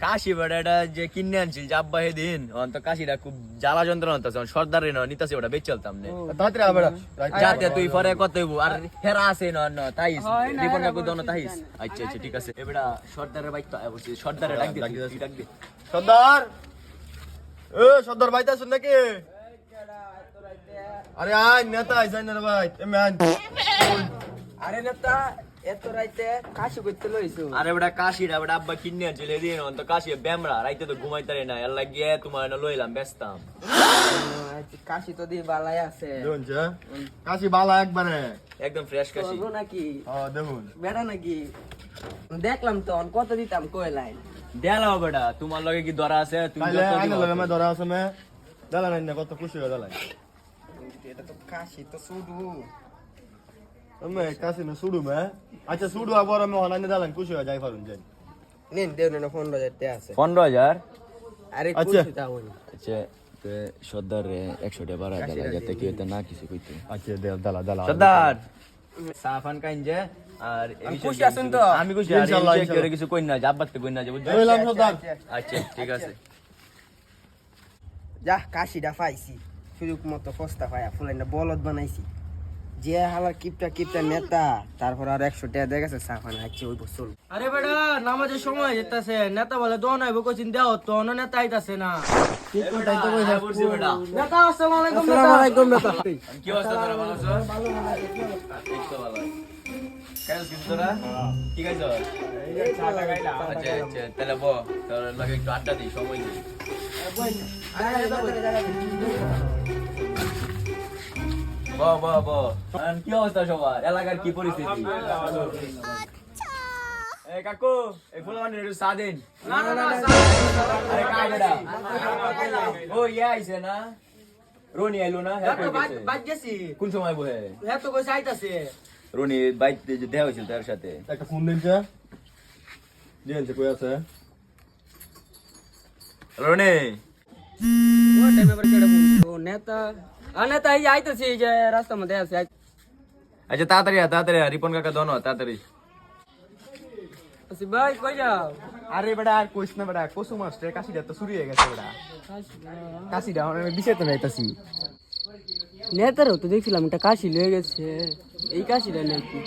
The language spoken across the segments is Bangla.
কাশি বেটা যে কিনে আনছিল যে আব্বা সেদিন অন্ত কাশিটা খুব জ্বালা যন্ত্রণা হতেছে সর্দারে ন নিতেছে ওটা বেচ চলতাম যাতে তুই পরে কত হইব আর হেরা আছে ন তাইস রিপন কাকু দন তাইস আচ্ছা আচ্ছা ঠিক আছে এবেটা সর্দারের বাইক তো বলছি সর্দারে ডাক দে সর্দার এ সর্দার বাইতে আছেন নাকি আরে আয় নেতা আইছেন না ভাই এমে আয় আরে নেতা এত রাইতে কাশি করতে লইছো আরে বেটা কাশিটা বেটা আব্বা কিনে আনছিল এদিন অন্ত কাশি বেমরা রাইতে তো ঘুমাইতারে না এর লাগিয়ে তোমার না লইলাম বেচতাম কাশি তো দিয়ে বালাই আছে দেখুন কাশি বালা একবারে একদম ফ্রেশ কাশি নাকি দেখুন বেড়া নাকি দেখলাম তো কত দিতাম কই লাইন দেলাও বেটা তোমার লগে কি ধরা আছে তুমি তাইলে যত আইনে দিও। লগে মে ধরা আছে মে দালা নাই না কত খুশি হয়ে দালা এটা তো কাশি তো শুধু মে কাশি না সুডু মে আচ্ছা সুডু আবার মে হনানে দালা খুশি হয়ে যাই পারুন যাই নিন দেও না 15000 টাকা আছে 15,000 আরে আচ্ছা। খুশি তাও আচ্ছা তো সর্দার 100 টাকা বাড়া দেলা যাতে কি হইতে না কিছু কইতে আচ্ছা দে দালা দালা সর্দার সাফান কাইনজে আর আমি খুশি আছেন তো? আমি খুশি আর ইনশাআল্লাহ, এই যে কিছু কই না জাব্বাতে কই না যে বুঝছো বললাম সর্দার আচ্ছা ঠিক আছে যা কাশিটা পাইছি সুযোগ মতো ফস্তা পায়া ফুলাইনা বলদ বানাইছি যে হালার কিপটা নেতা তারপর আর 100 টাকা দিয়ে গেছে সাফান আইছে ওই বছর আরে বেটা নামাজের সময় যেতেছে নেতা বলে দোয়া নাই বকচিন দেও তো অন্য নেতা আইতাছে না ঠিক কথাই তো কইছা বলছি বেটা নেতা আসসালামু আলাইকুম আসসালামু আলাইকুম নেতা কি অবস্থা তোরা ভালো আছো এই তো ভালো কেন কিন্তু তোরা ঠিক আছে আচ্ছা আচ্ছা তাহলে বো তোর লাগে একটু আড্ডা দিই সময় দিই কি অবস্থা সবার এলাকার কি পরিস্থিতি এ কাকু এই ফুলবানি একটু চা দিন আরে কাই বেটা ও ইয়া আইছে না রনি আইলো না হ্যাঁ কই গেছে বাদ গেছি কোন সময় বহে হ্যাঁ তো কই আইতাছে রনি বাইক যে দেয়া হয়েছিল তার সাথে একটা ফোন দিনছে দিনছে কই আছে রনি ও টাইম এবার কেডা বলছো নেতা নেতা এই আইতাছে এই যে রাস্তার মধ্যে আছে আচ্ছা তাড়াতাড়ি রিপন কাকা দনো তাড়াতাড়ি আসি ভাই কই যাও আরে বেটা আর কইছ না বেটা কসু মাস্টার কাশিটা তো শুরু হয়ে গেছে বেটা কাশিটা আমি দিছে তো নাইতাছি নেতারও তো দেখছিলাম একটা কাশি লয়ে গেছে এই কাশিটা নাকি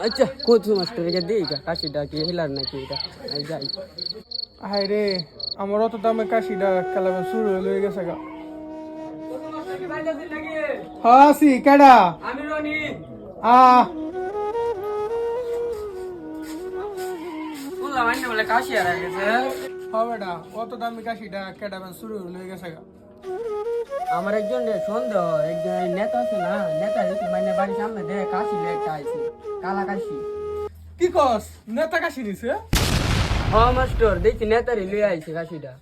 আচ্ছা কোচু মাস্টারকে দেই কাশিটা কি হিলার নাকি এটা এই যাই হায় রে আমার অত দামে কাশিটা কালাবে শুরু হয়ে গেছে গা হ্যাঁ সি কেডা আমি রনি শুনলাম আইনে বলে কাশি আর গেছে হ্যাঁ বেটা অত দামি কাশিটা কেডা শুরু হয়ে গেছে গা আমার একজন সন্দেহ একজন নেতা আছে না নেতা দেখি মানে বাড়ির সামনে দে কাশি লয়ে একটা আইছে কালা কাশি কি কস নেতা কাশি নিছে হ্যাঁ মাস্টার দেখি নেতারই লয়ে আইছে কাশিটা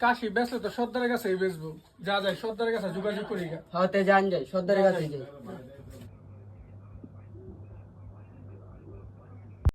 কাশি বেচলে তো সর্দারের কাছে বেচবো যা যায় সর্দারের কাছে যোগাযোগ করি গা হতে জান যাই সর্দারের কাছে যাই